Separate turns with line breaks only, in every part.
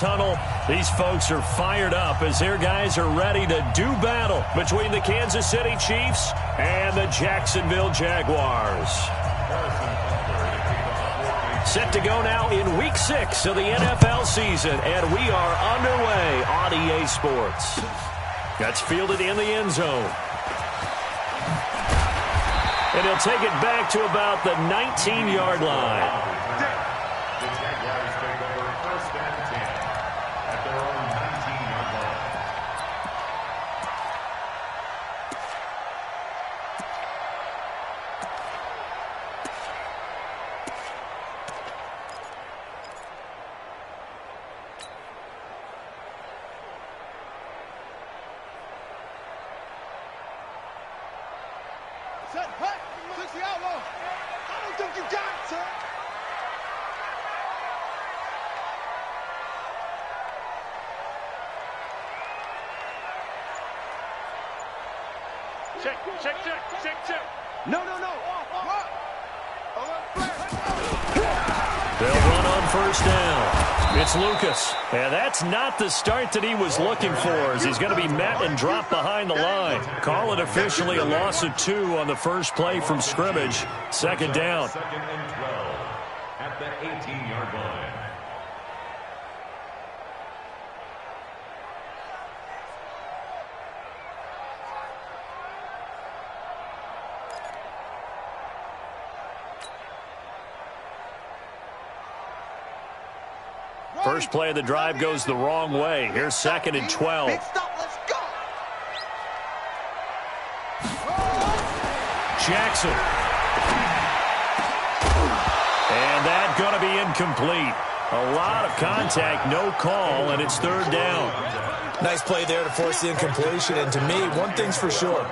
Tunnel. These folks are fired up as their guys are ready to do battle between the Kansas City Chiefs and the Jacksonville Jaguars. Set to go now in Week 6 of the NFL season, and we are underway on EA Sports. That's fielded in the end zone. And he'll take it back to about the 19-yard line.
Check. No.
They'll run on first down. It's Lucas. And that's not the start that he was looking for, as he's going to be met and dropped behind the line. Call it officially a loss of 2 on the first play from scrimmage. Second down.
Second and 12 at the 18-yard line.
First play of the drive goes the wrong way. Here's second and 12.
Big stop, let's go.
Jackson. And that's going to be incomplete. A lot of contact, no call, and it's third down.
Nice play there to force the incompletion. And to me, one thing's for sure.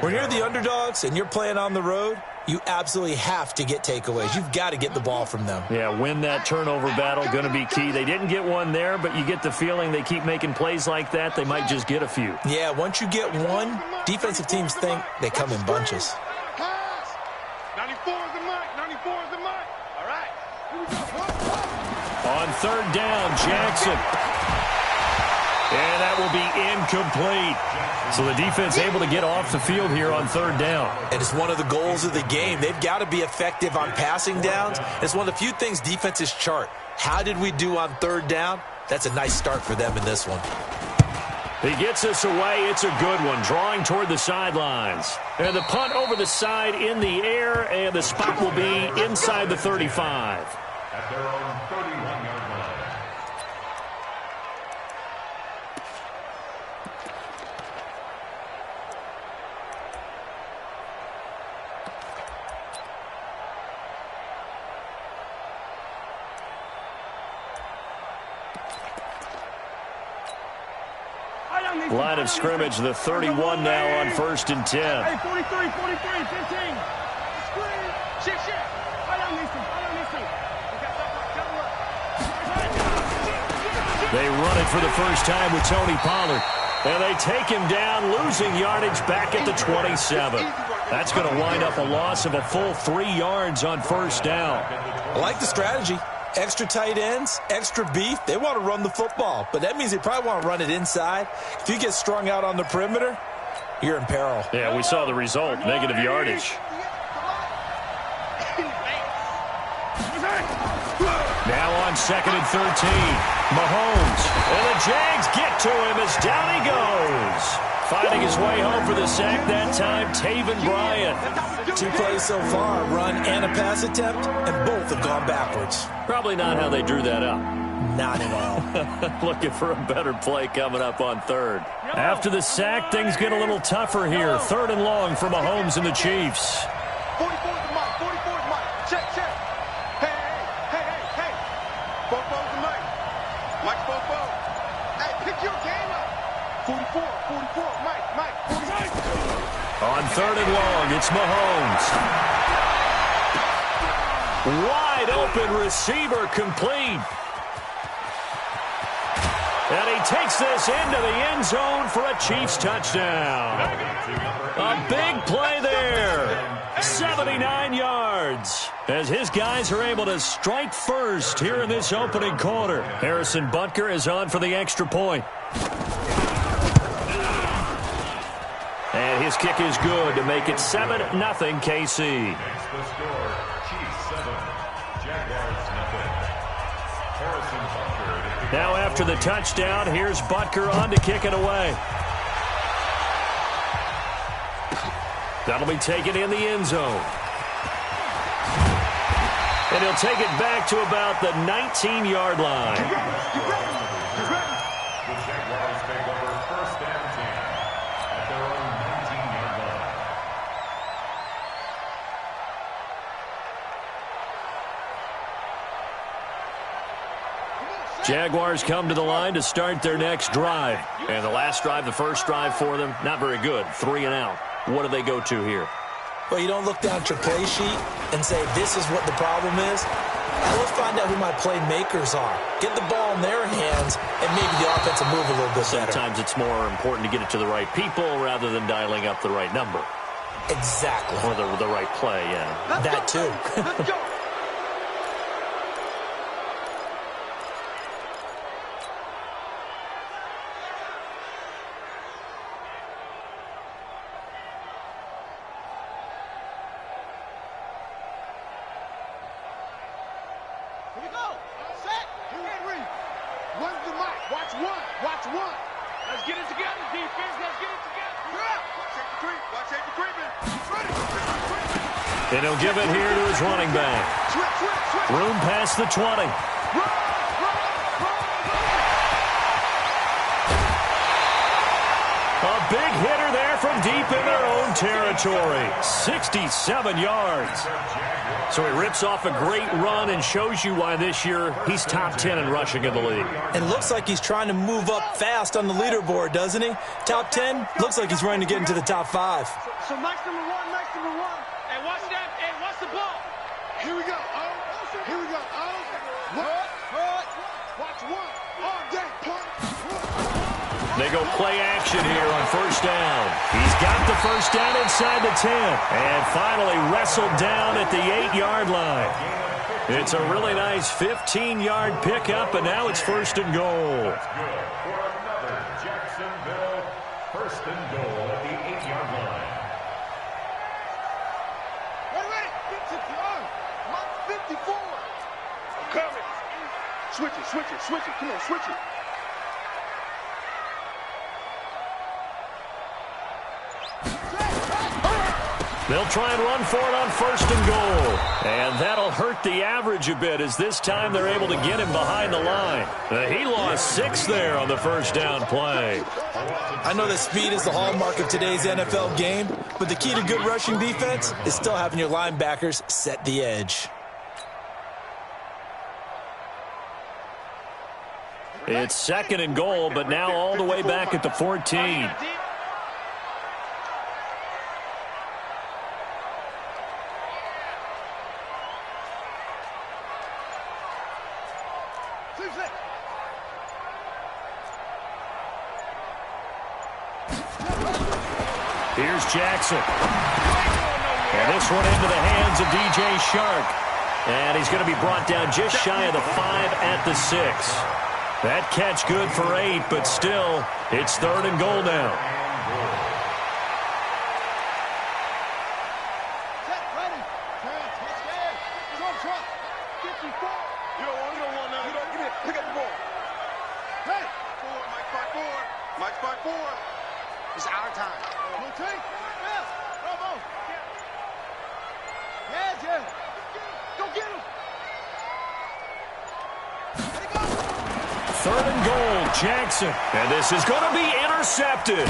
When you're the underdogs and you're playing on the road, you absolutely have to get takeaways. You've got to get the ball from them.
Yeah, win that turnover battle, going to be key. They didn't get one there, but you get the feeling they keep making plays like that, they might just get a few.
Yeah, once you get one, defensive teams think they come in bunches.
94 is the mic. All right.
On third down, Jackson. And that will be incomplete. So the defense able to get off the field here on third down.
And it's one of the goals of the game. They've got to be effective on passing downs. It's one of the few things defenses chart. How did we do on third down? That's a nice start for them in this one.
He gets us away. It's a good one, drawing toward the sidelines. And the punt over the side in the air, and the spot will be inside the 35.
At their own 31-yard line.
Line of scrimmage, the 31 now on first and 10.
Hey, 43, 15. Shit.
They run it for the first time with Tony Pollard. And they take him down, losing yardage back at the 27. That's going to wind up a loss of a full 3 yards on first down.
I like the strategy. Extra tight ends, extra beef. They want to run the football, but that means they probably want to run it inside. If you get strung out on the perimeter, you're in peril.
Yeah, we saw the result, negative yardage. Now on second and 13, Mahomes. And the Jags get to him as down he goes. Finding his way home for the sack that time, Taven Bryan.
2 plays so far, run and a pass attempt, and both have gone backwards.
Probably not how they drew that up.
Not at all.
Looking for a better play coming up on third. After the sack, things get a little tougher here. Third and long for Mahomes and the Chiefs.
44 is the mic. Check. Hey. Bofo's the mic. Mike Bofo. Hey, pick your game up. 44, Mike. 45.
On third and long, it's Mahomes. Wide open receiver complete. And he takes this into the end zone for a Chiefs touchdown. A big play there. 79 yards as his guys are able to strike first here in this opening quarter. Harrison Butker is on for the extra point. And his kick is good to make it 7-0 KC. Now after the touchdown, here's Butker on to kick it away. That'll be taken in the end zone. And he'll take it back to about the 19-yard line.
The Jaguars take over first and 10 at their own 19-yard line.
Jaguars come to the line to start their next drive. And the last drive, the first drive for them, not very good. 3 and out. What do they go to here?
Well, you don't look down at your play sheet and say, this is what the problem is. Now let's find out who my playmakers are. Get the ball in their hands, and maybe the offense will move a little bit better.
Sometimes it's more important to get it to the right people rather than dialing up the right number.
Exactly.
Or the right play, yeah.
That too.
Let's go. Here we go. Set. 2, 3. One's the mic. Watch one. Watch one. Let's get it together, defense. Let's get it together. Yeah. Watch safety creep. Watch safety creeping. Ready.
And he'll give it here to his running back.
Switch.
Room past the 20.
Run.
A big hitter there from deep in their own territory. 67 yards. So he rips off a great run and shows you why this year he's top 10 in rushing in the league.
And looks like he's trying to move up fast on the leaderboard, doesn't he? Top 10, looks like he's running to get into the top 5.
So Mike's number one. Hey, watch that. Hey, watch the ball. Here we go. Here we go. What? Watch one. All day.
They go play action here on first down. He's got the first down inside the 10. And finally wrestled down at the 8-yard line. It's a really nice 15-yard pickup, and now it's first and goal.
That's good for another Jacksonville first and goal at the 8-yard line.
Ready. Mike 54. I'm coming. Switch it. Come on, switch it.
They'll try and run for it on first and goal. And that'll hurt the average a bit as this time they're able to get him behind the line. He lost 6 there on the first down play.
I know that speed is the hallmark of today's NFL game, but the key to good rushing defense is still having your linebackers set the edge.
It's second and goal, but now all the way back at the 14. Here's Jackson. And this one into the hands of DJ Shark. And he's going to be brought down just shy of the 5 at the 6. That catch good for 8, but still, it's third and goal now.
Mike 5-4. It's our time. Yeah. Go get him.
Third and goal, Jackson. And this is going to be intercepted.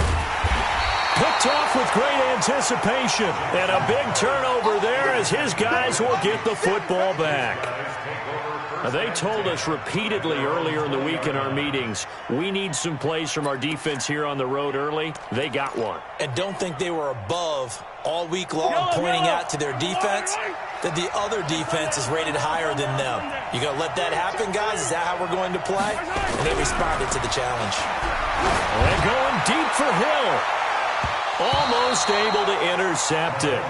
Picked off with great anticipation. And a big turnover there as his guys will get the football back. They told us repeatedly earlier in the week in our meetings, we need some plays from our defense here on the road early. They got one.
And don't think they were above all week long, pointing out to their defense that the other defense is rated higher than them. You going to let that happen, guys? Is that how we're going to play? And they responded to the challenge.
And going deep for Hill. Almost able to intercept it.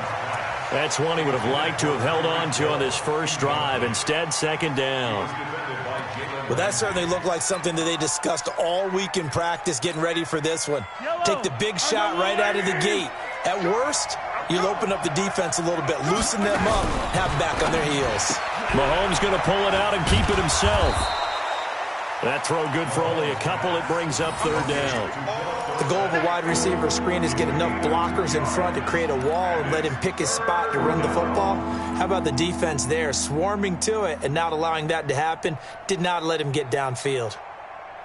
That's one he would have liked to have held on to on this first drive. Instead, second down.
Well, that certainly looked like something that they discussed all week in practice, getting ready for this one. Take the big shot right out of the gate. At worst, you'll open up the defense a little bit, loosen them up, have them back on their heels.
Mahomes going to pull it out and keep it himself. That throw good for only a couple. It brings up third down.
The goal of a wide receiver screen is get enough blockers in front to create a wall and let him pick his spot to run the football. How about the defense there, swarming to it and not allowing that to happen? Did not let him get downfield.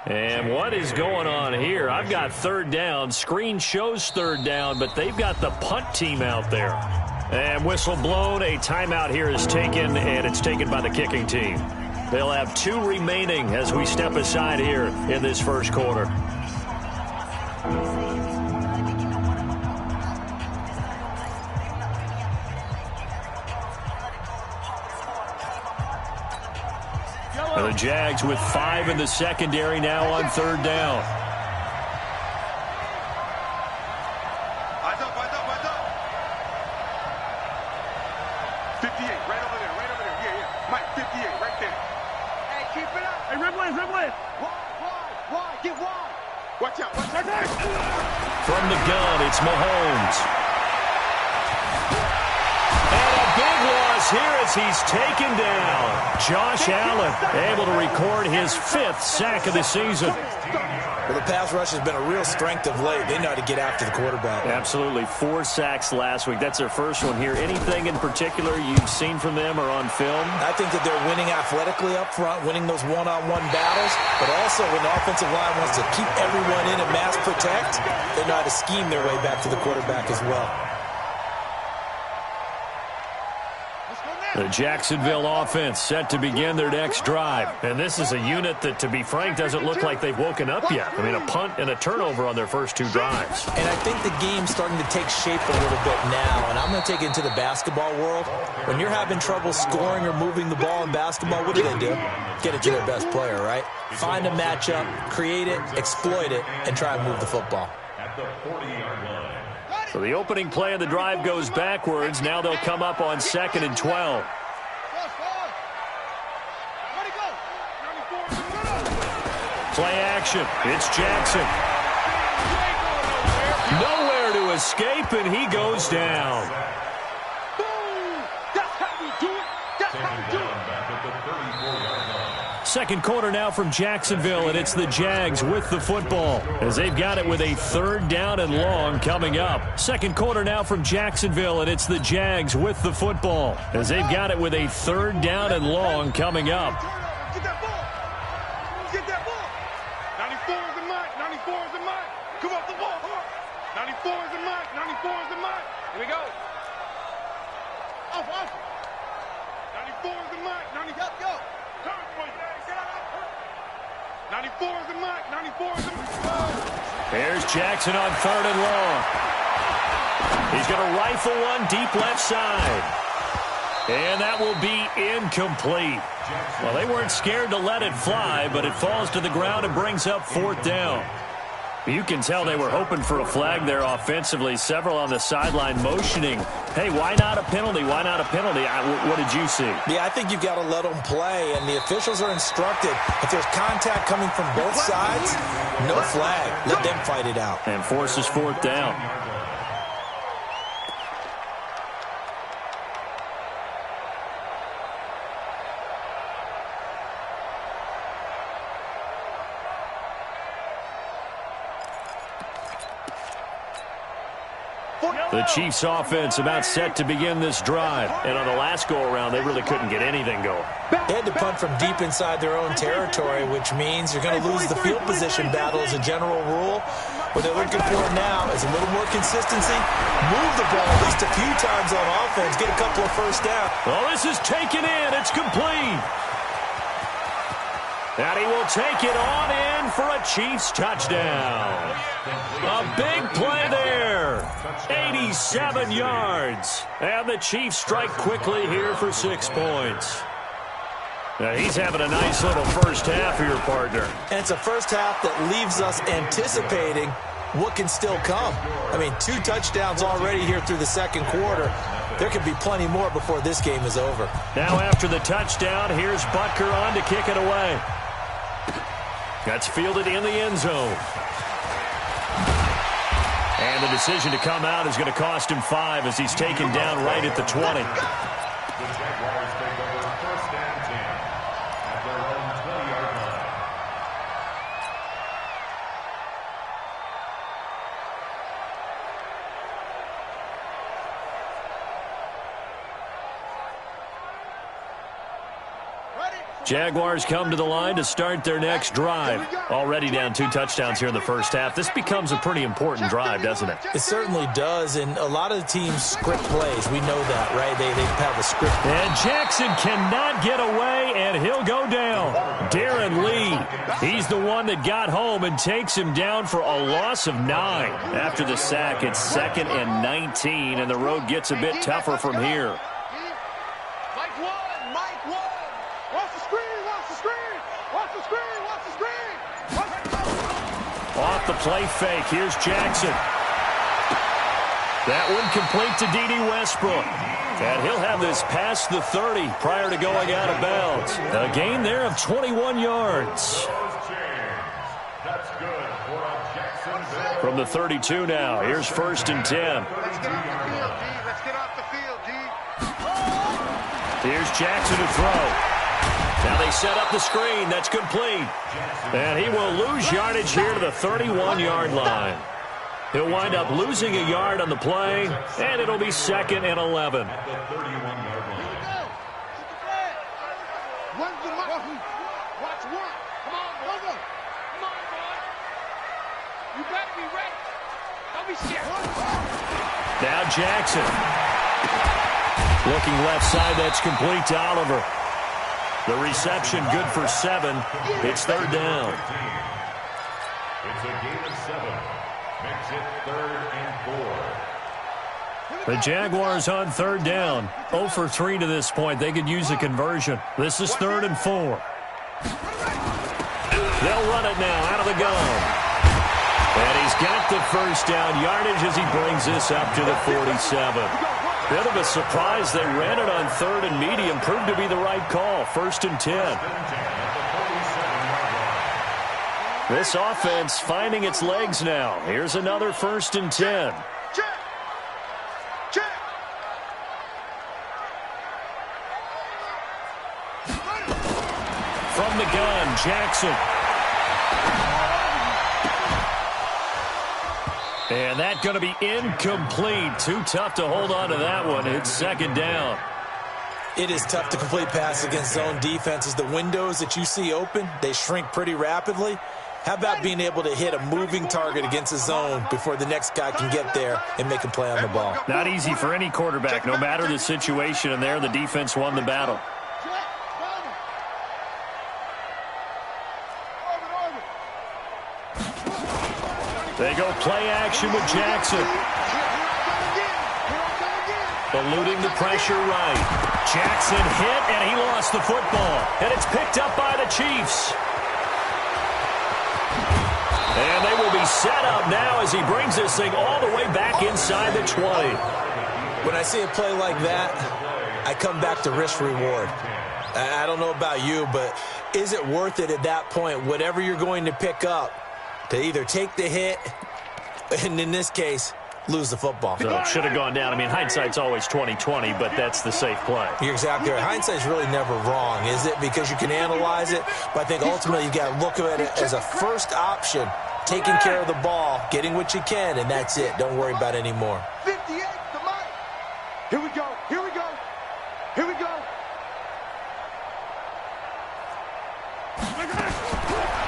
And what is going on here? I've got third down. Screen shows third down, but they've got the punt team out there. And whistle blown. A timeout here is taken, and it's taken by the kicking team. They'll have 2 remaining as we step aside here in this first quarter. And the Jags with 5 in the secondary now on third down.
Eyes up, eyes up, eyes up. 58, right over there, right over there. Yeah, yeah. Mike, 58, right there. Hey, keep it up. Hey, red line, red line. Wide, get wide. Watch out, watch out.
From the gun, it's Mahomes. And a big loss here as he's taken down. Josh Allen able to record his 5th sack of the season.
Well, the pass rush has been a real strength of late. They know how to get after the quarterback.
Absolutely. 4 sacks last week. That's their first one here. Anything in particular you've seen from them or on film?
I think that they're winning athletically up front, winning those one-on-one battles, but also when the offensive line wants to keep everyone in and mass protect, they know how to scheme their way back to the quarterback as well.
The Jacksonville offense set to begin their next drive. And this is a unit that, to be frank, doesn't look like they've woken up yet. I mean, a punt and a turnover on their first 2 drives.
And I think the game's starting to take shape a little bit now. And I'm going to take it into the basketball world. When you're having trouble scoring or moving the ball in basketball, what do? Get it to their best player, right? Find a matchup, create it, exploit it, and try and move the football.
At the 40-yard line.
So the opening play of the drive goes backwards. Now they'll come up on 2nd and 12. Play action. It's Jackson. Nowhere to escape, and he goes down.
That's how we do it. That's how we do it.
Back at the 34-yard line.
Second quarter now from Jacksonville, and it's the Jags with the football as they've got it with a 3rd down and long coming up. Second quarter now from Jacksonville, and it's the Jags with the football as they've got it with a 3rd down and long coming up.
Get that ball. Get that ball. 94 is the mark. 94 is the mark. Come off the ball. 94 is the mark. 94 is the mark. Here we go. Off. 94 is the mark. 94. Go. 94 is the mark. 94 is the mark.
There's Jackson on 3rd and long. He's going to rifle one deep left side. And that will be incomplete. Well, they weren't scared to let it fly, but it falls to the ground and brings up 4th down. You can tell they were hoping for a flag there offensively. Several on the sideline motioning, hey, why not a penalty? Why not a penalty? What did you see?
Yeah, I think you've got to let them play, and the officials are instructed. If there's contact coming from both sides, no flag. Let them fight it out.
And forces 4th down. The Chiefs offense about set to begin this drive. And on the last go-around, they really couldn't get anything going.
They had to punt from deep inside their own territory, which means you're going to lose the field position battle as a general rule. What they're looking for now is a little more consistency. Move the ball at least a few times on offense. Get a couple of first downs.
Well, this is taken in. It's complete. And he will take it on in for a Chiefs touchdown. A big play there. 87 yards. And the Chiefs strike quickly here for 6 points. Now he's having a nice little first half here, partner.
And it's a first half that leaves us anticipating what can still come. I mean, 2 touchdowns already here through the second quarter. there could be plenty more before this game is over.
Now after the touchdown, here's Butker on to kick it away. That's fielded in the end zone. And the decision to come out is going to cost him 5 as he's taken down right at the 20.
The Jaguars take over 1st and 10 at their own 20-yard line.
Jaguars come to the line to start their next drive. Already down 2 touchdowns here in the first half. This becomes a pretty important drive, doesn't it?
It certainly does, and a lot of the teams script plays. We know that, right? They have a script.
And Jackson cannot get away, and he'll go down. Darren Lee, he's the one that got home and takes him down for a loss of 9. After the sack, it's 2nd and 19, and the road gets a bit tougher from here. Off the play fake, here's Jackson. That one complete to D.D. Westbrook. And he'll have this past the 30 prior to going out of bounds. A gain there of 21 yards. From the 32 now, here's 1st and 10.
Let's get off the field, D.
Here's Jackson to throw. Now they set up the screen. That's complete. And he will lose yardage here to the 31-yard line. He'll wind up losing a yard on the play, and it'll be 2nd and 11.
At the 31-yard line.
Watch one. Come on, go. Come on, boy. You better be ready. Don't be scared.
Now Jackson. Looking left side, that's complete to Oliver. The reception good for 7. It's 3rd down.
It's a gain of 7. Makes it 3rd and 4.
The Jaguars on 3rd down. 0 for 3 to this point. They could use a conversion. This is 3rd and 4. They'll run it now out of the gun. And he's got the 1st down yardage as he brings this up to the 47. Bit of a surprise. They ran it on 3rd and medium. Proved to be the right call. 1st and 10. This offense finding its legs now. Here's another 1st and 10.
Check.
From the gun, Jackson. And that's going to be incomplete. Too tough to hold on to that one. It's 2nd down.
It is tough to complete passes against zone defenses. The windows that you see open, they shrink pretty rapidly. How about being able to hit a moving target against a zone before the next guy can get there and make a play on the ball?
Not easy for any quarterback, no matter the situation. And there, the defense won the battle. They go play action with Jackson. Eluding the pressure right. Jackson hit, and he lost the football. And it's picked up by the Chiefs. And they will be set up now as he brings this thing all the way back inside the 20.
When I see a play like that, I come back to risk-reward. I don't know about you, but is it worth it at that point, whatever you're going to pick up, to either take the hit and, in this case, lose the football?
So it should have gone down. I mean, hindsight's always 20/20, but that's the safe play.
You're exactly right. Hindsight's really never wrong, is it? Because you can analyze it, but I think ultimately you got to look at it as a first option, taking care of the ball, getting what you can, and that's it. Don't worry about any more.
58, the money. Here we go.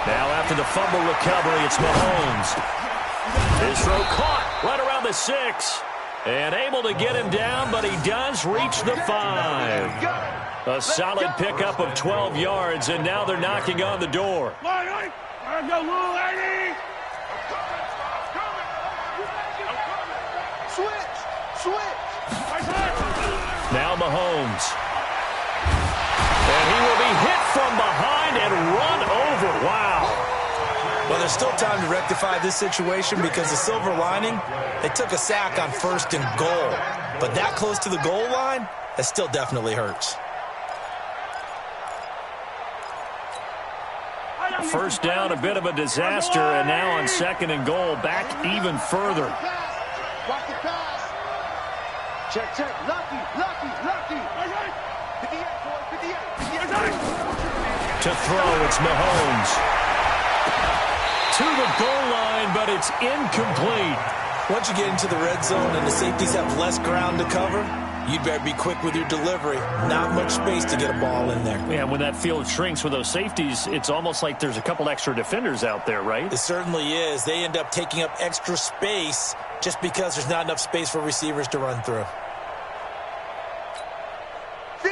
Now after the fumble recovery, it's Mahomes. His throw caught right around the 6. And able to get him down, but he does reach the 5. A solid pickup of 12 yards, and now they're knocking on the door.
Switch.
Now Mahomes. And he will be hit from behind and run over. Wow.
Well, there's still time to rectify this situation because the silver lining, they took a sack on 1st and goal. But that close to the goal line, that still definitely hurts.
First down, a bit of a disaster, and now on 2nd and goal, back even further.
Watch the pass. Check, check. Lucky. 58, boy. 58.
To throw, it's Mahomes. To the goal line, but it's incomplete.
Once you get into the red zone and the safeties have less ground to cover, you'd better be quick with your delivery. Not much space to get a ball in there.
Yeah, when that field shrinks with those safeties, it's almost like there's a couple extra defenders out there, right?
It certainly is. They end up taking up extra space just because there's not enough space for receivers to run through.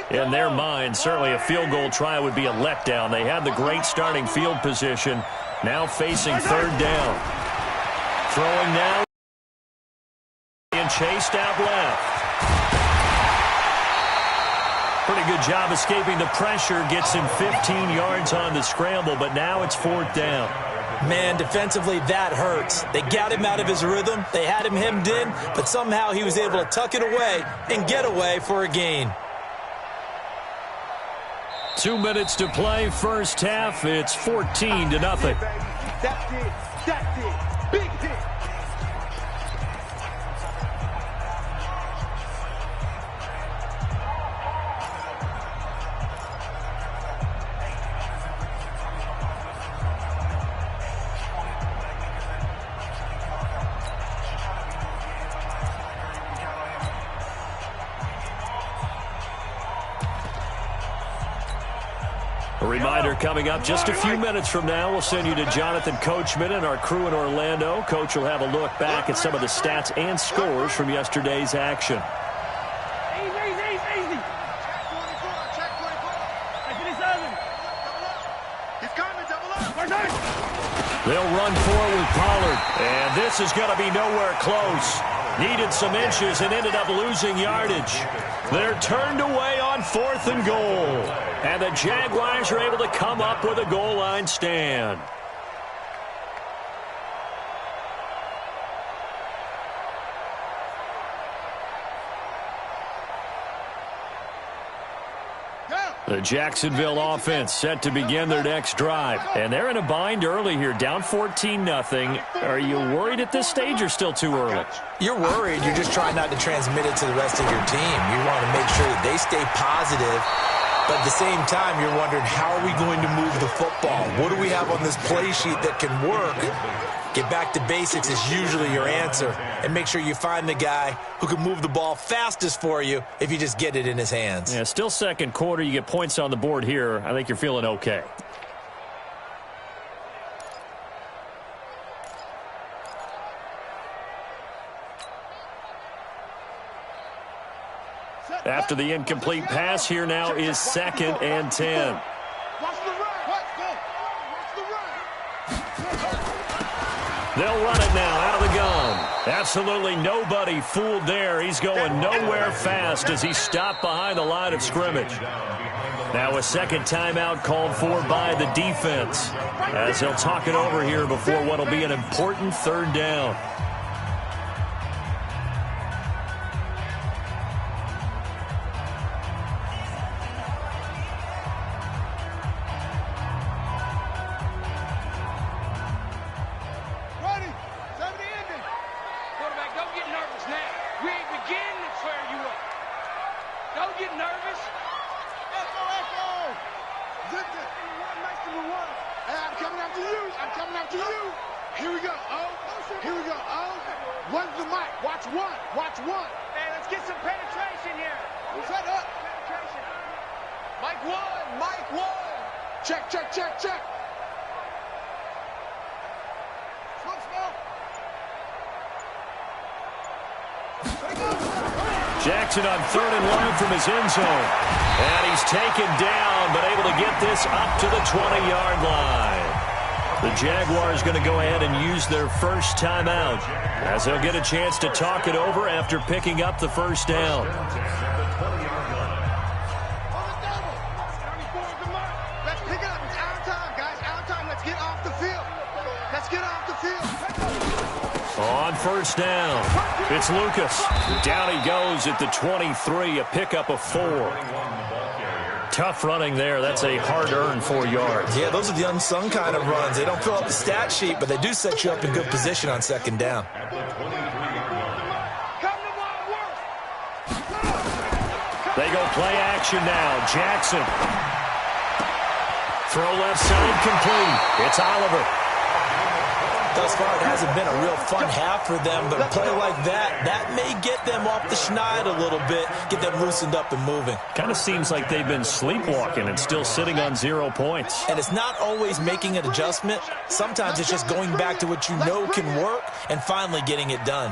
In their mind, certainly a field goal try would be a letdown. They had the great starting field position, now facing 3rd down. Throwing now and chased out left. Pretty good job escaping the pressure. Gets him 15 yards on the scramble, but now it's 4th down.
Man, defensively, that hurts. They got him out of his rhythm. They had him hemmed in, but somehow he was able to tuck it away and get away for a gain.
2 minutes to play, first half. It's 14-0.
That's it. Big hit.
A reminder coming up just a few minutes from now. We'll send you to Jonathan Coachman and our crew in Orlando. Coach will have a look back at some of the stats and scores from yesterday's action.
Easy. Check 24. He's coming, double up.
They'll run forward with Pollard. And this is going to be nowhere close. Needed some inches and ended up losing yardage. They're turned away on 4th and goal. And the Jaguars are able to come up with a goal line stand. The Jacksonville offense set to begin their next drive. And they're in a bind early here, down 14-0. Are you worried at this stage or still too early?
You're worried. You're just trying not to transmit it to the rest of your team. You want to make sure that they stay positive. But at the same time, you're wondering, how are we going to move the football? What do we have on this play sheet that can work? Get back to basics is usually your answer. And make sure you find the guy who can move the ball fastest for you if you just get it in his hands.
Yeah, still second quarter. You get points on the board here. I think you're feeling okay. After the incomplete pass, here now is 2nd and 10.
Watch the run. Watch the run.
They'll run it now out of the gun. Absolutely nobody fooled there. He's going nowhere fast as he stopped behind the line of scrimmage. Now a second timeout called for by the defense as he'll talk it over here before what will be an important 3rd down. Jackson on 3rd and 1 from his end zone. And he's taken down, but able to get this up to the 20-yard line. The Jaguars going to go ahead and use their first timeout as they'll get a chance to talk it over after picking up the first down.
Let's pick it up. It's our time, guys. Our time. Let's get off the field. Let's get off the field.
On first down, it's Lucas. Down he goes at the 23, a pickup of 4. Tough running there. That's a hard-earned 4 yards.
Yeah, those are the unsung kind of runs. They don't fill up the stat sheet, but they do set you up in good position on second down.
They go play action now. Jackson. Throw left side complete. It's Oliver.
Thus far, it hasn't been a real fun half for them, but a play like that may get them off the schneid a little bit, get them loosened up and moving.
Kind of seems like they've been sleepwalking and still sitting on 0 points.
And it's not always making an adjustment. Sometimes it's just going back to what you know can work and finally getting it done.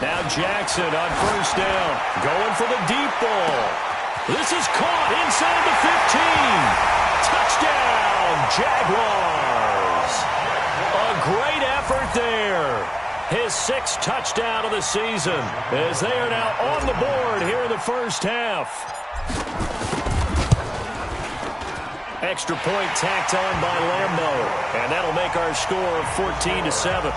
Now Jackson on first down, going for the deep ball. This is caught inside the 15. Touchdown, Jaguars. A great effort there. His 6th touchdown of the season as they are now on the board here in the first half. Extra point tacked on by Lambo, and that'll make our score 14-7.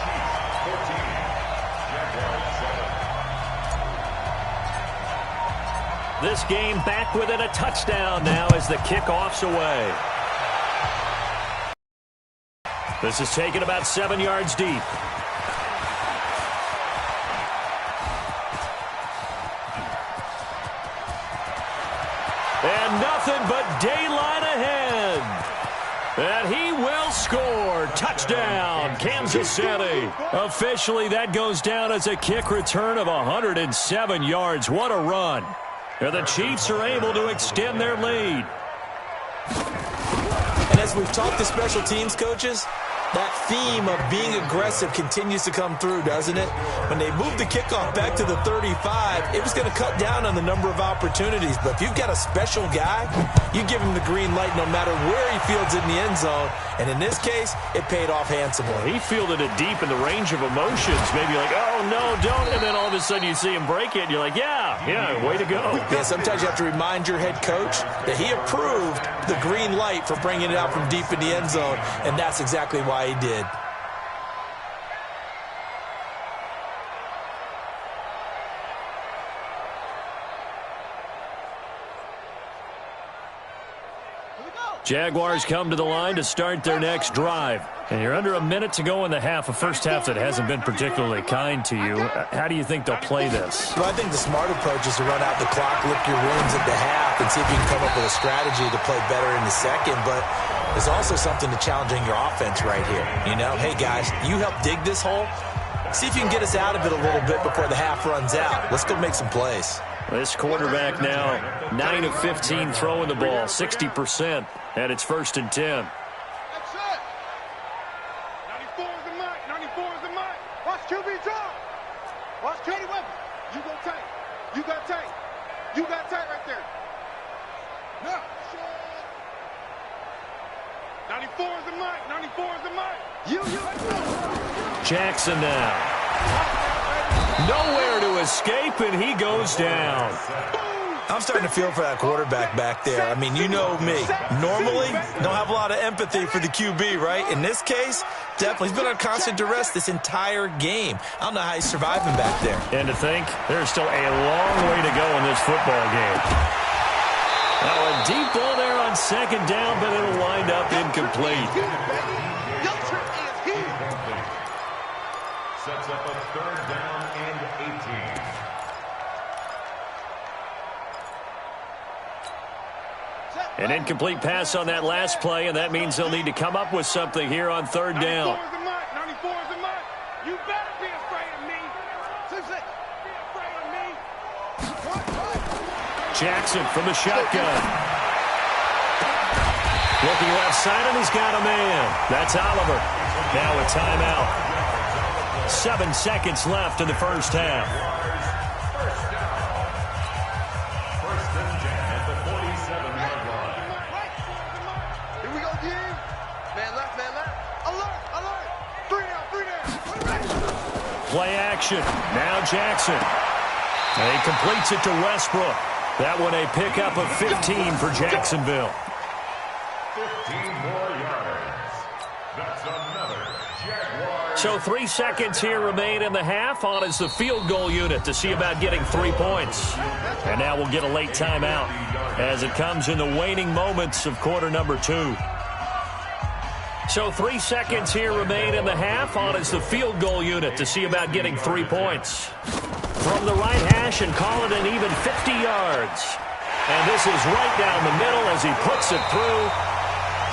This game back within a touchdown now as the kickoff's away. This is taken about 7 yards deep. And nothing but daylight ahead. And he will score. Touchdown, Kansas City. Officially, that goes down as a kick return of 107 yards. What a run. And the Chiefs are able to extend their lead.
And as we've talked to special teams coaches, that theme of being aggressive continues to come through, doesn't it? When they moved the kickoff back to the 35, it was going to cut down on the number of opportunities. But if you've got a special guy, you give him the green light no matter where he fields in the end zone. And in this case, it paid off handsomely.
He fielded it deep in the range of emotions. Maybe like, oh, no, don't. And then all of a sudden you see him break it, and you're like, yeah, way to go.
Yeah, sometimes you have to remind your head coach that he approved the green light for bringing it out from deep in the end zone, and that's exactly why he did.
Jaguars come to the line to start their next drive. And you're under a minute to go in the half, a first half that hasn't been particularly kind to you. How do you think they'll play this?
Well, I think the smart approach is to run out the clock, lick your wounds at the half, and see if you can come up with a strategy to play better in the second. But there's also something to challenging your offense right here. You know, hey, guys, you help dig this hole. See if you can get us out of it a little bit before the half runs out. Let's go make some plays.
This quarterback now, 9 of 15 throwing the ball, 60%, and it's 1st and 10.
That's it. 94 is the mark. 94 is the mark. Watch QB draw. Watch Katie Weber. You go tight. You got tight. You got tight right there. Now. 94 is the mark. 94 is the mark. You.
Jackson now. Nowhere to escape, and he goes down.
I'm starting to feel for that quarterback back there. I mean, you know me. Normally, don't have a lot of empathy for the QB, right? In this case, definitely. He's been on constant duress this entire game. I don't know how he's surviving back there.
And to think, there's still a long way to go in this football game. Now a deep ball there on second down, but it'll wind up incomplete.
Sets up a 3rd down and 18.
An incomplete pass on that last play, and that means they'll need to come up with something here on 3rd down.
94 is the mark. 94 is the mark. You better be afraid of me. Be afraid of me.
Jackson from the shotgun. Looking left side, and he's got a man. That's Oliver. Now a timeout. 7 seconds left in the first half.
First and 10 at the 47-yard line.
Here we go again. Man left. Alert. 3 down.
Play action. Now Jackson. And he completes it to Westbrook. That one a pickup of 15 for Jacksonville.
15 more yards. That's another Jaguar.
So 3 seconds here remain in the half. On is the field goal unit to see about getting 3 points. And now we'll get a late timeout as it comes in the waning moments of quarter number 2. So 3 seconds here remain in the half. On is the field goal unit to see about getting 3 points. From the right hash and call it an even 50 yards. And this is right down the middle as he puts it through.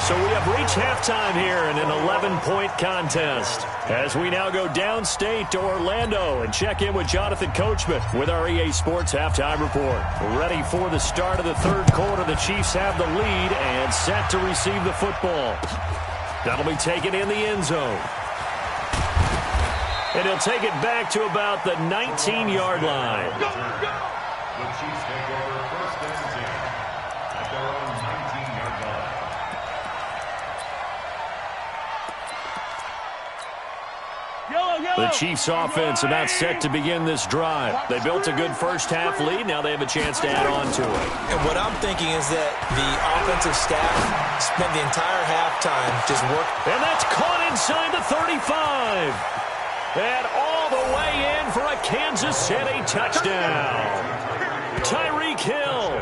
So we have reached halftime here in an 11-point contest. As we now go downstate to Orlando and check in with Jonathan Coachman with our EA Sports Halftime Report. We're ready for the start of the third quarter. The Chiefs have the lead and set to receive the football. That'll be taken in the end zone. And he'll take it back to about the 19-yard line.
The Chiefs take over first and 10 at their own 19-yard line.
The Chiefs offense about set to begin this drive. They built a good first half lead. Now they have a chance to add on to it.
And what I'm thinking is that the offensive staff spent the entire halftime just working.
And that's caught inside the 35. And all the way in for a Kansas City touchdown. Tyreek Hill,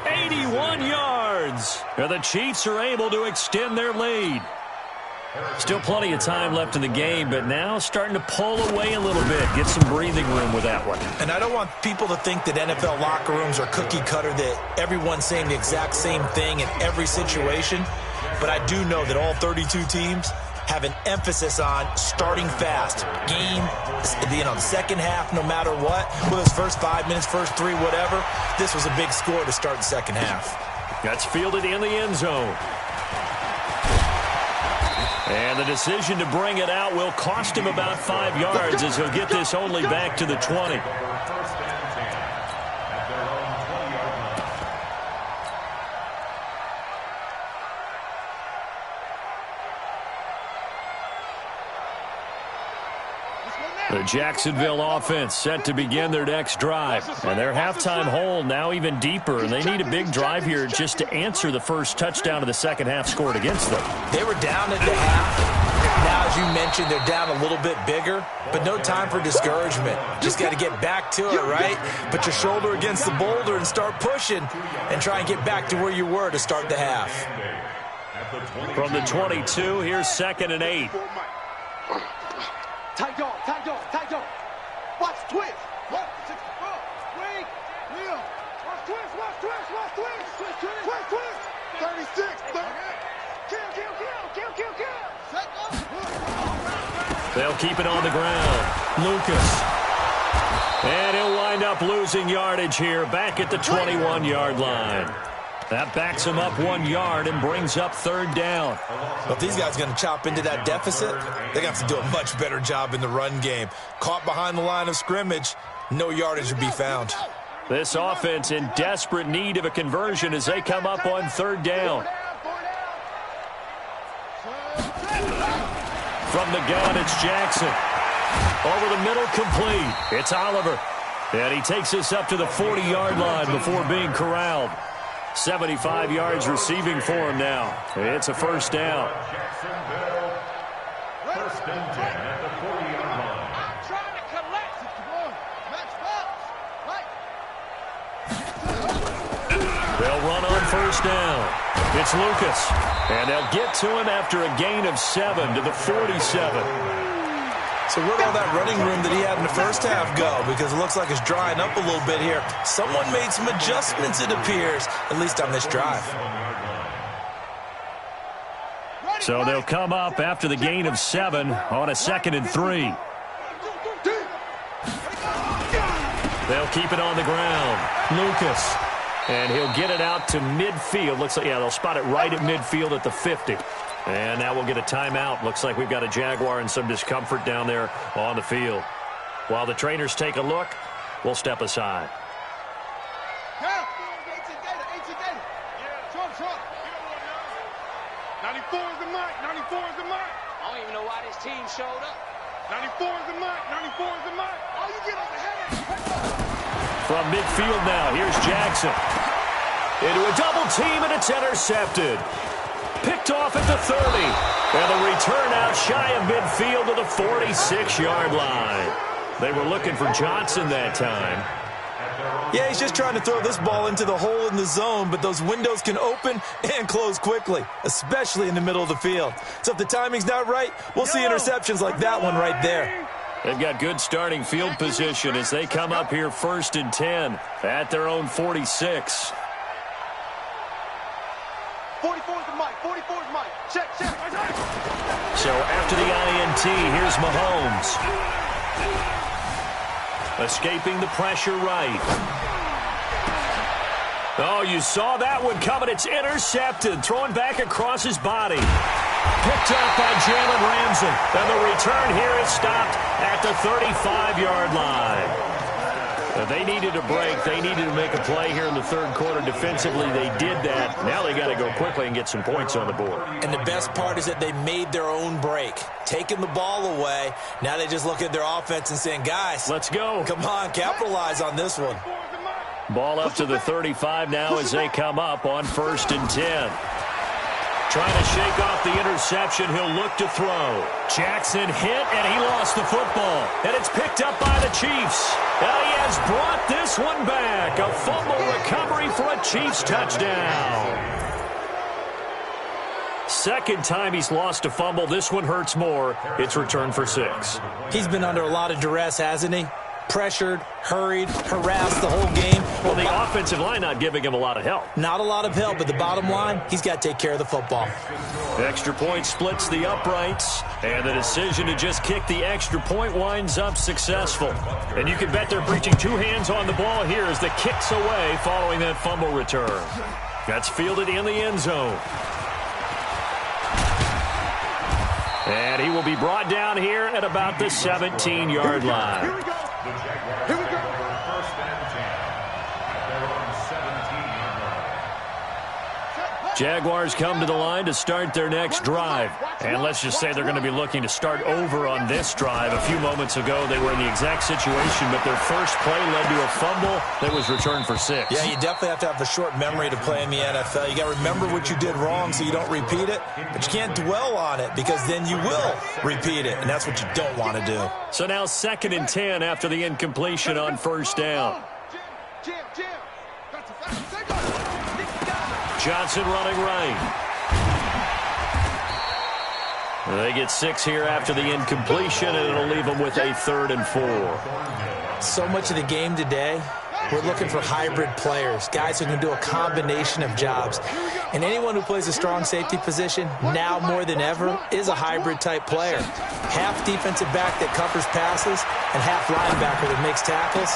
81 yards. And the Chiefs are able to extend their lead. Still plenty of time left in the game, but now starting to pull away a little bit. Get some breathing room with that one.
And I don't want people to think that NFL locker rooms are cookie cutter, that everyone's saying the exact same thing in every situation. But I do know that all 32 teams have an emphasis on starting fast. Game, the second half, no matter what. Whether it's first 5 minutes, first 3, whatever. This was a big score to start the second half.
That's fielded in the end zone. And the decision to bring it out will cost him about 5 yards as he'll get this only back to the 20.
First and 10 at their own 20-yard line.
The Jacksonville offense set to begin their next drive. And their halftime hole now even deeper. And they need a big drive here just to answer the first touchdown of the second half scored against them.
They were down at the half. Now, as you mentioned, they're down a little bit bigger, but no time for discouragement. Just got to get back to it, right? Put your shoulder against the boulder and start pushing and try and get back to where you were to start the half.
From the 22, here's 2nd and 8.
Tight dog, tight dog, tight dog. Watch twist. What? 64. Wait. Leo. Watch twist, watch twist, watch twist. Twist, twist, twist, twist. 36. Kill, kill, kill, kill, kill, kill. Set up.
They'll keep it on the ground. Lucas. And he'll wind up losing yardage here back at the 21-yard line. That backs him up 1 yard and brings up 3rd down.
Well, if these guys are going to chop into that deficit, they're going to have to do a much better job in the run game. Caught behind the line of scrimmage, no yardage would be found.
This offense in desperate need of a conversion as they come up on 3rd down. From the gun, it's Jackson. Over the middle, complete. It's Oliver. And he takes us up to the 40-yard line before being corralled. 75 yards receiving for him now. It's a first down.
Jacksonville, first and 10 at the 40-yard line.
I'm trying to collect. Match balls.
They'll run on first down. It's Lucas. And they'll get to him after a gain of 7 to the 47.
So where'd all that running room that he had in the first half go? Because it looks like it's drying up a little bit here. Someone made some adjustments, it appears, at least on this drive.
So they'll come up after the gain of 7 on a 2nd and 3. They'll keep it on the ground. Lucas. And he'll get it out to midfield. Looks like, yeah, they'll spot it right at midfield at the 50. And now we'll get a timeout. Looks like we've got a Jaguar and some discomfort down there on the field. While the trainers take a look, we'll step aside.
Yeah. 18 Gator. Yeah. Trump. 94 is the mic. 94 is the mic.
I don't even know why this team showed up.
94 is the mic. 94 is the mic. Oh, you get on the head.
From midfield now, here's Jackson. Into a double team, and it's intercepted. Picked off at the 30. And the return out shy of midfield to the 46-yard line. They were looking for Johnson that time.
Yeah, he's just trying to throw this ball into the hole in the zone, but those windows can open and close quickly, especially in the middle of the field. So if the timing's not right, we'll see interceptions like that one right there.
They've got good starting field position as they come up here 1st and 10 at their own 46.
44's the mic. 44's the mic. Check.
So after the INT, here's Mahomes. Escaping the pressure right. Oh, you saw that one coming. It's intercepted. Throwing back across his body. Picked up by Jalen Ramsey. And the return here is stopped at the 35-yard line. They needed a break. They needed to make a play here in the third quarter. Defensively, they did that. Now they got to go quickly and get some points on the board.
And the best part is that they made their own break. Taking the ball away. Now they just look at their offense and saying, guys,
let's go.
Come on, capitalize on this one.
Ball up to the 35 now as they come up on 1st and 10. Trying to shake off the interception. He'll look to throw. Jackson hit, and he lost the football. And it's picked up by the Chiefs. And he has brought this one back. A fumble recovery for a Chiefs touchdown. Second time he's lost a fumble. This one hurts more. It's returned for 6.
He's been under a lot of duress, hasn't he? Pressured, hurried, harassed the whole game.
Well, the offensive line not giving him a lot of help.
Not a lot of help, but the bottom line, he's got to take care of the football.
Extra point splits the uprights, and the decision to just kick the extra point winds up successful. And you can bet they're preaching 2 hands on the ball here as the kick's away following that fumble return. That's fielded in the end zone. And he will be brought down here at about the 17-yard line.
Here we go.
Here we go. 1st and 10 at their own 17-yard line.
Jaguars come to the line to start their next drive. And let's just say they're going to be looking to start over on this drive. A few moments ago, they were in the exact situation, but their first play led to a fumble that was returned for 6.
Yeah, you definitely have to have a short memory to play in the NFL. You got to remember what you did wrong so you don't repeat it, but you can't dwell on it because then you will repeat it, and that's what you don't want to do.
So now 2nd and 10 after the incompletion on 1st down. Johnson running right. They get 6 here after the incompletion, and it'll leave them with a 3rd and 4.
So much of the game today, we're looking for hybrid players, guys who can do a combination of jobs. And anyone who plays a strong safety position, now more than ever, is a hybrid-type player. Half defensive back that covers passes and half linebacker that makes tackles.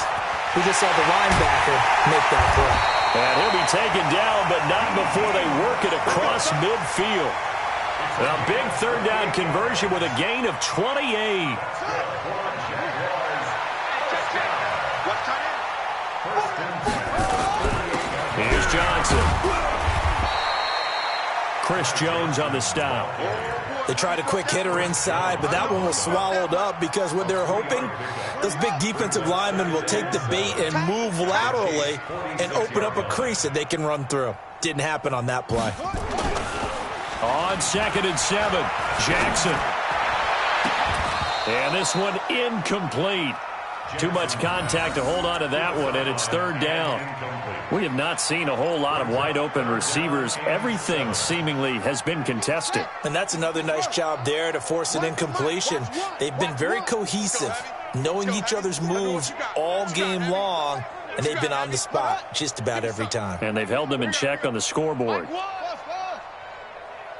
We just saw the linebacker make that play.
And he'll be taken down, but not before they work it across midfield. A big 3rd down conversion with a gain of 28. Here's Johnson. Chris Jones on the stop.
They tried a quick hitter inside, but that one was swallowed up because what they're hoping, those big defensive linemen will take the bait and move laterally and open up a crease that they can run through. Didn't happen on that play.
On 2nd and 7, Jackson. And this one incomplete. Too much contact to hold on to that one, and it's 3rd down. We have not seen a whole lot of wide-open receivers. Everything seemingly has been contested.
And that's another nice job there to force an incompletion. They've been very cohesive, knowing each other's moves all game long, and they've been on the spot just about every time.
And they've held them in check on the scoreboard.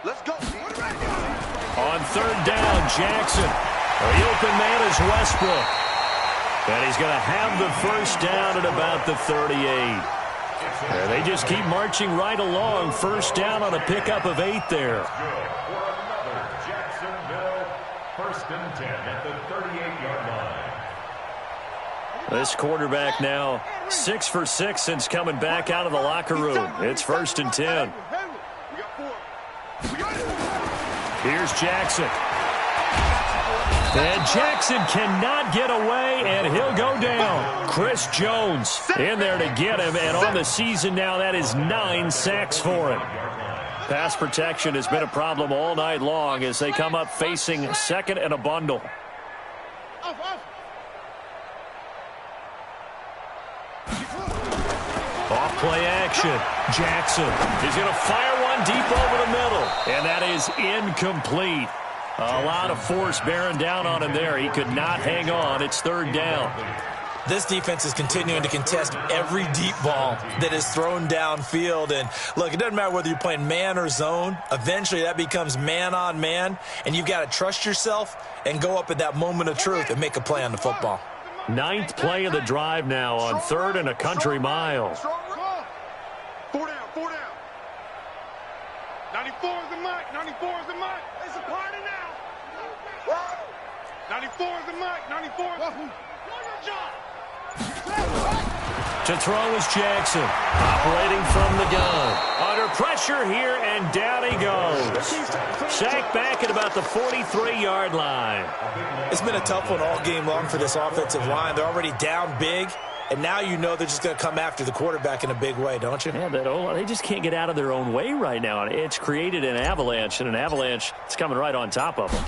Let's go.
On 3rd down, Jackson. The open man is Westbrook. And he's going to have the 1st down at about the 38. And they just keep marching right along. 1st down on a pickup of 8 there.
Jacksonville, 1st and 10 at the 38-yard line.
This quarterback now 6 for 6 since coming back out of the locker room. It's 1st and 10. Here's Jackson. And Jackson cannot get away, and he'll go down. Chris Jones in there to get him, and on the season now, that is 9 sacks for him. Pass protection has been a problem all night long as they come up facing second and a bundle. Off play action. Jackson is going to fire one deep over the middle, and that is incomplete. A lot of force bearing down on him there. He could not hang on. It's third down.
This defense is continuing to contest every deep ball that is thrown downfield. And, look, it doesn't matter whether you're playing man or zone. Eventually, that becomes man on man, and you've got to trust yourself and go up at that moment of truth and make a play on the football.
9th play of the drive now on 3rd and a country mile.
4 down, 4 down. 94 is the mic, 94 is the mic. It's a party now. 94 is the mic, 94 is the mic.
To throw is Jackson, operating from the gun. Under pressure here, and down he goes. Sacked back at about the 43-yard line.
It's been a tough one all game long for this offensive line. They're already down big, and now you know they're just going to come after the quarterback in a big way, don't you?
Yeah, they just can't get out of their own way right now. It's created an avalanche, and an avalanche is coming right on top of them.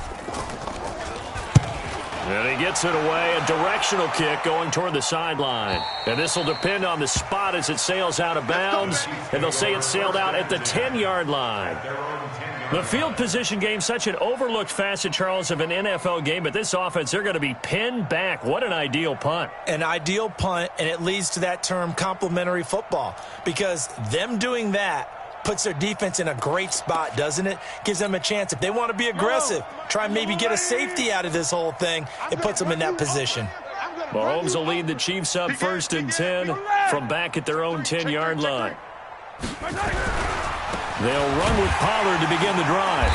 And he gets it away, a directional kick going toward the sideline. And this will depend on the spot as it sails out of bounds. And they'll say it sailed out at the 10-yard line. The field position game, such an overlooked facet, Charles, of an NFL game. But this offense, they're going to be pinned back. What an ideal punt.
An ideal punt, and it leads to that term complementary football. Because them doing that puts their defense in a great spot, doesn't it? Gives them a chance. If they want to be aggressive, try and maybe get a safety out of this whole thing, it puts them in that position.
Mahomes will lead the Chiefs up 1st and 10 from back at their own 10-yard line. They'll run with Pollard to begin the drive.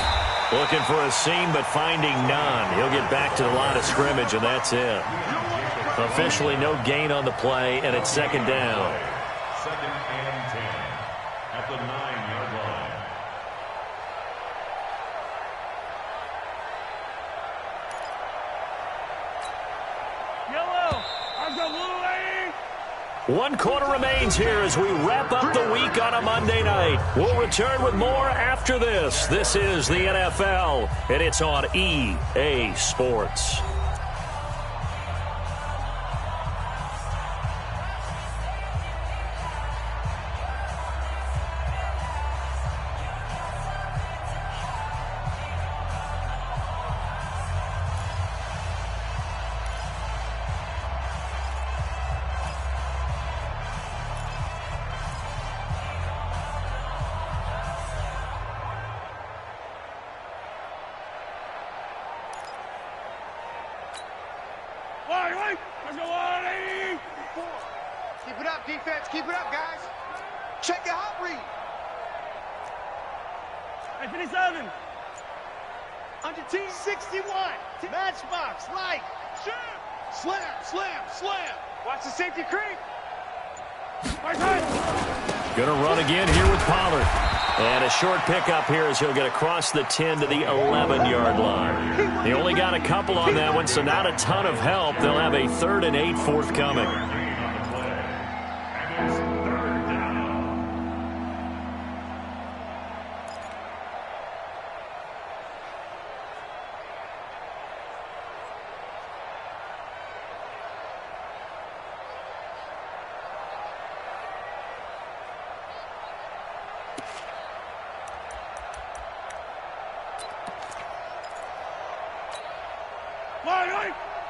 Looking for a seam, but finding none. He'll get back to the line of scrimmage, and that's it. Officially no gain on the play, and it's 2nd down.
2nd and 10 at the 9-yard line.
Yellow, I've got little lady.
1 quarter remains here as we wrap up the week on a Monday night. We'll return with more after this. This is the NFL, and it's on EA Sports.
Keep it up, defense. Keep it up, guys. Check your hot read. Hey, 57. Under team 61. Matchbox, like. Shoot. Slam, slam, slam. Watch the safety creep.
Gonna run again here with Pollard. And a short pickup here as he'll get across the 10 to the 11-yard line. He only got a couple on that one, so not a ton of help. They'll have a 3rd and 8 forthcoming.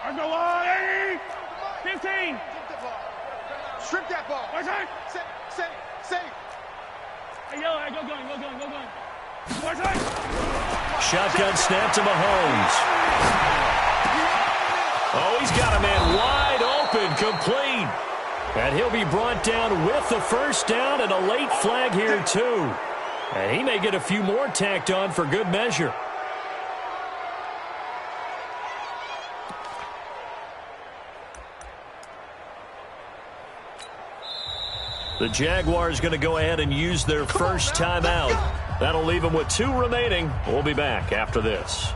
I've got 15. Strip that ball. Safe. Hey, yo, go going.
Shotgun snap to Mahomes. Oh, he's got a man wide open, complete. And he'll be brought down with the 1st down and a late flag here, too. And he may get a few more tacked on for good measure. The Jaguars going to go ahead and use their first timeout. That'll leave them with 2 remaining. We'll be back after this.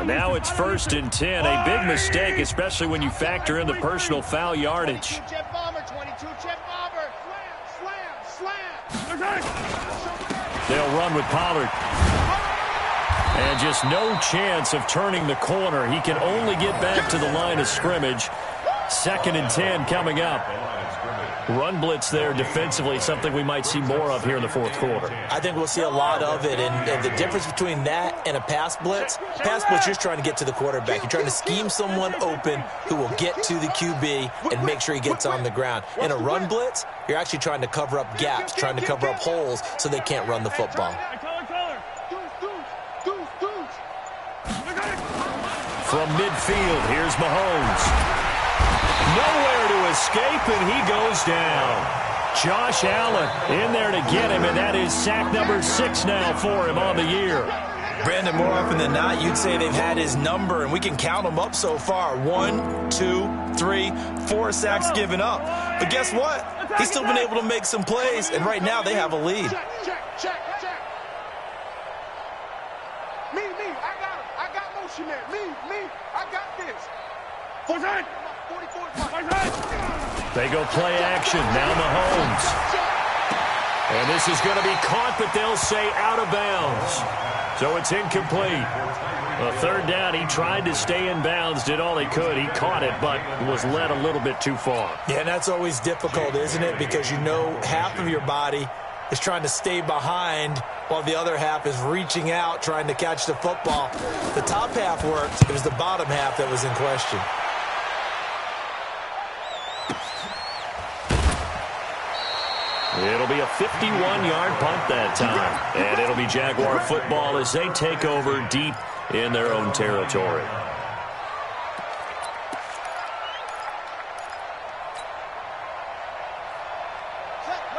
Now it's 1st and 10. A big mistake, especially when you factor in the personal foul yardage. They'll run with Pollard. And just no chance of turning the corner. He can only get back to the line of scrimmage. 2nd and 10 coming up. Run blitz there defensively, something we might see more of here in the 4th quarter.
I think we'll see a lot of it, and the difference between that and a pass blitz, you're just trying to get to the quarterback. You're trying to scheme someone open who will get to the QB and make sure he gets on the ground. In a run blitz, you're actually trying to cover up gaps, trying to cover up holes so they can't run the football.
From midfield, here's Mahomes. Nowhere to escape, and he goes down. Josh Allen in there to get him, and that is sack number 6 now for him on the year.
Brandon, more often than not, you'd say they've had his number, and we can count them up so far. 1, 2, 3, 4 sacks given up. But guess what? He's still been able to make some plays, and right now they have a lead.
Check. Me, I got him. I got motion there. Me, I got this. 44.
They go play action. Now Mahomes. And this is going to be caught, but they'll say out of bounds. So it's incomplete. A 3rd down, he tried to stay in bounds, did all he could. He caught it, but was led a little bit too far.
Yeah, and that's always difficult, isn't it? Because you know half of your body is trying to stay behind while the other half is reaching out, trying to catch the football. The top half worked. It was the bottom half that was in question.
It'll be a 51-yard punt that time. And it'll be Jaguar football as they take over deep in their own territory.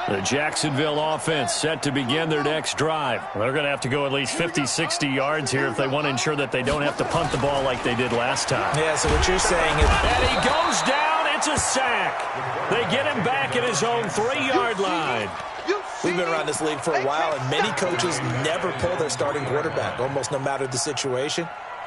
The Jacksonville offense set to begin their next drive. They're going to have to go at least 50, 60 yards here if they want to ensure that they don't have to punt the ball like they did last time.
Yeah, so what you're saying is...
And he goes down. It's a sack. They get him back at his own 3-yard line.
We've been around this league for a while, and many coaches never pull their starting quarterback, almost no matter the situation.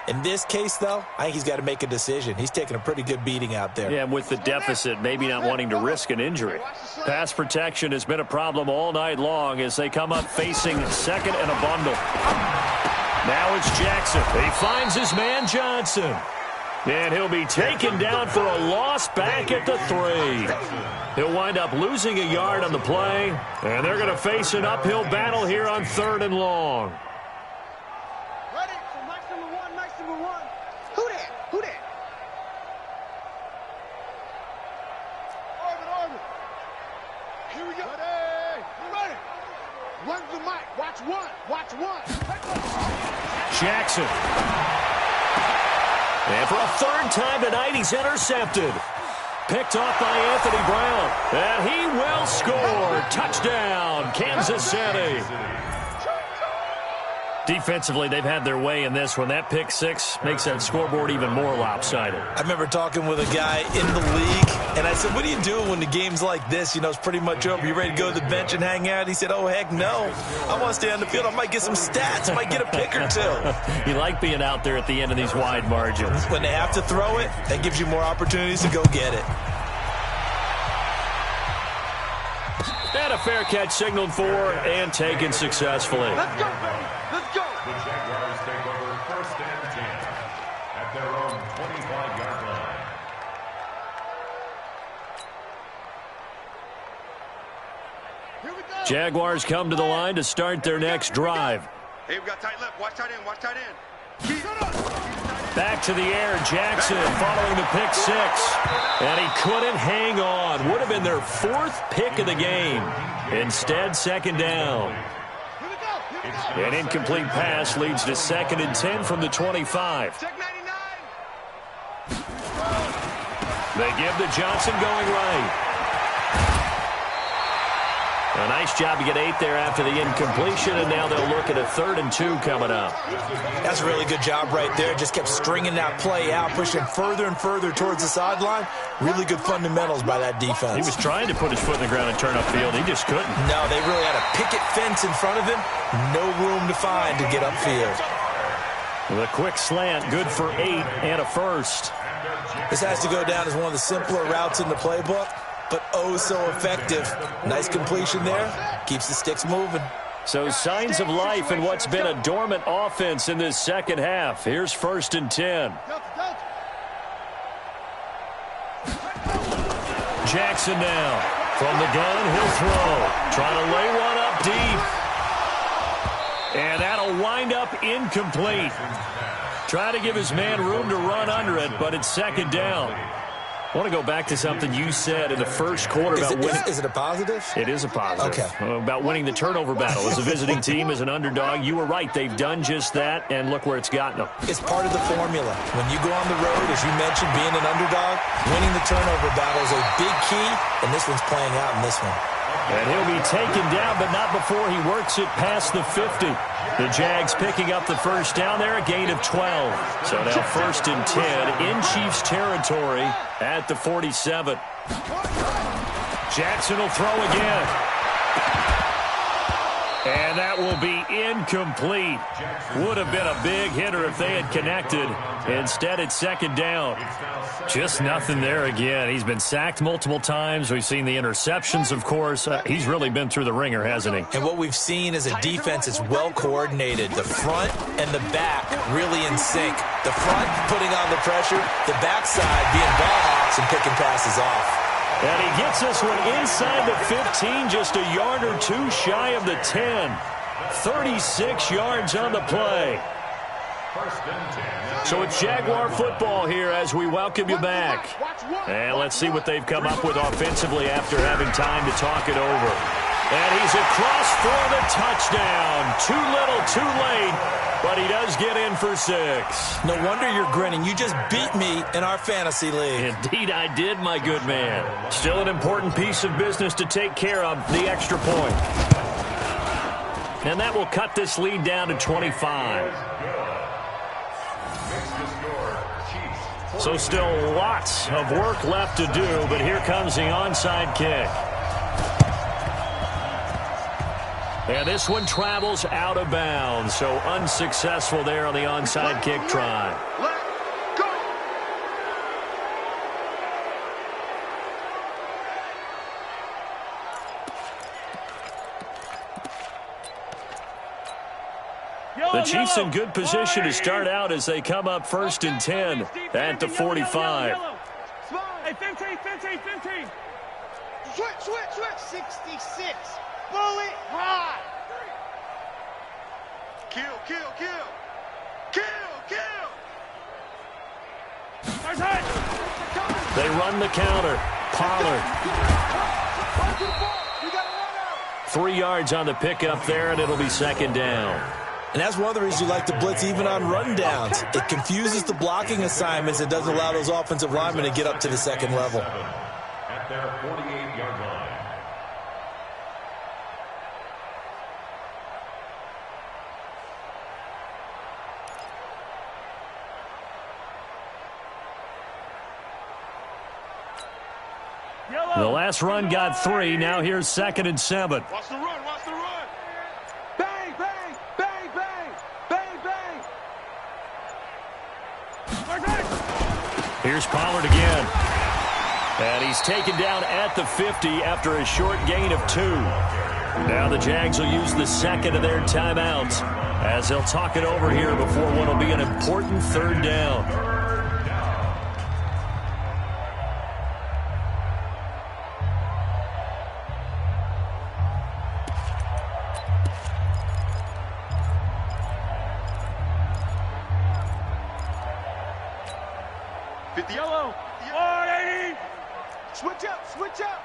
In this case, though, I think he's got to make a decision. He's taking a pretty good beating out there.
Yeah, and with the deficit, maybe not wanting to risk an injury. Pass protection has been a problem all night long as they come up facing 2nd and a bundle. Now it's Jackson. He finds his man Johnson. And he'll be taken down for a loss back at the 3. He'll wind up losing a yard on the play, and they're going to face an uphill battle here on 3rd and long.
Ready? So nice number one. Who that? Orbit. Here we go. Ready. Run the mic. Watch one.
Jackson. And for a 3rd time tonight, he's intercepted. Picked off by Anthony Brown. And he will score. Touchdown, Kansas City. Defensively, they've had their way in this one. That pick 6 makes that scoreboard even more lopsided.
I remember talking with a guy in the league, and I said, what do you do when the game's like this? You know, it's pretty much over. You ready to go to the bench and hang out? He said, oh, heck no. I want to stay on the field. I might get some stats. I might get a pick or 2.
You like being out there at the end of these wide margins.
When they have to throw it, that gives you more opportunities to go get it.
And a fair catch signaled for and taken successfully.
Let's go, baby. Let's go.
The Jaguars take over 1st and 10 at their own 25-yard line.
Here we go.
Jaguars come to the line to start their next drive.
Hey, we got tight left. Watch tight end.
Back to the air, Jackson following the pick 6. And he couldn't hang on. Would have been their 4th pick of the game. Instead, 2nd down. An incomplete pass leads to 2nd and 10 from the 25. They give to Johnson going right. A nice job to get 8 there after the incompletion, and now they'll look at a 3rd and 2 coming up.
That's a really good job right there. Just kept stringing that play out, pushing further and further towards the sideline. Really good fundamentals by that defense.
He was trying to put his foot in the ground and turn upfield. He just couldn't.
No, they really had a picket fence in front of him. No room to find to get upfield.
The quick slant, good for 8 and a first.
This has to go down as one of the simpler routes in the playbook, but oh so effective. Nice completion there. Keeps the sticks moving.
So signs of life in what's been a dormant offense in this second half. Here's 1st and 10. Jackson now. From the gun, he'll throw. Trying to lay one up deep. And that'll wind up incomplete. Try to give his man room to run under it, but it's 2nd down. I want to go back to something you said in the first quarter about winning.
Is it a positive?
It is a positive.
Okay.
About winning the turnover battle. As a visiting team, as an underdog, you were right. They've done just that, and look where it's gotten them.
It's part of the formula. When you go on the road, as you mentioned, being an underdog, winning the turnover battle is a big key, and this one's playing out in this one.
And he'll be taken down, but not before he works it past the 50. The Jags picking up the first down there, a gain of 12. So now 1st and 10 in Chiefs territory at the 47. Jackson will throw again. And that will be incomplete. Would have been a big hitter if they had connected. Instead, it's 2nd down. Just nothing there again. He's been sacked multiple times. We've seen the interceptions, of course. He's really been through the ringer, hasn't he?
And what we've seen is a defense that's well coordinated. The front and the back really in sync. The front putting on the pressure, the backside being ball hawks and picking passes off.
And he gets this one inside the 15, just a yard or two shy of the 10. 36 yards on the play. So it's Jaguar football here as we welcome you back. And let's see what they've come up with offensively after having time to talk it over. And he's across for the touchdown. Too little, too late, but he does get in for 6.
No wonder you're grinning. You just beat me in our fantasy league.
Indeed I did, my good man. Still an important piece of business to take care of, the extra point. And that will cut this lead down to 25. So still lots of work left to do, but here comes the onside kick. And this one travels out of bounds, so unsuccessful there on the onside kick try. The Chiefs in good position to start out as they come up 1st and 10 at the 45.
Hey, 15. Switch. 66. Bullet high. Kill.
They run the counter. Pollard. 3 yards on the pickup there, and it'll be 2nd down.
And that's one of the reasons you like to blitz even on rundowns. It confuses the blocking assignments. It doesn't allow those offensive linemen to get up to the 2nd level.
At their 48-yard line.
The last run got 3. Now here's 2nd and 7.
Watch the run. Bang.
Here's Pollard again. And he's taken down at the 50 after a short gain of 2. Now the Jags will use the 2nd of their timeouts as they'll talk it over here before what will be an important 3rd down.
Yellow. 180. Switch up.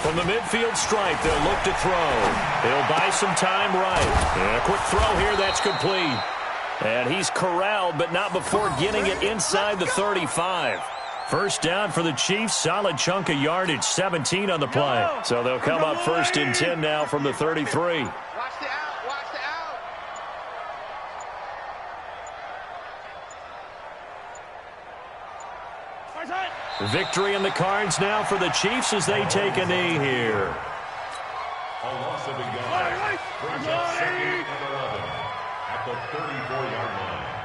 From the midfield stripe, they'll look to throw. They'll buy some time right. And a quick throw here, that's complete. And he's corralled, but not before getting it inside the 35. First down for the Chiefs. Solid chunk of yardage, 17 on the play. So they'll come up 1st and 10 now from the 33. Victory in the cards now for the Chiefs as they take a knee here.
A loss of a yard. Brings up 2nd and 11. at the 34-yard line.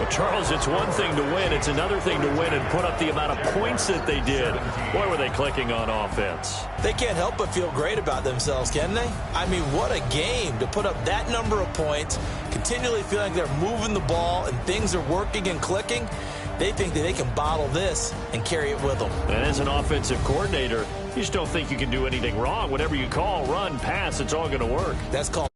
Well, Charles, it's one thing to win. It's another thing to win and put up the amount of points that they did. Boy, were they clicking on offense.
They can't help but feel great about themselves, can they? I mean, what a game to put up that number of points, continually feeling like they're moving the ball and things are working and clicking. They think that they can bottle this and carry it with them.
And as an offensive coordinator, you just don't think you can do anything wrong. Whatever you call, run, pass, it's all going to work.
That's called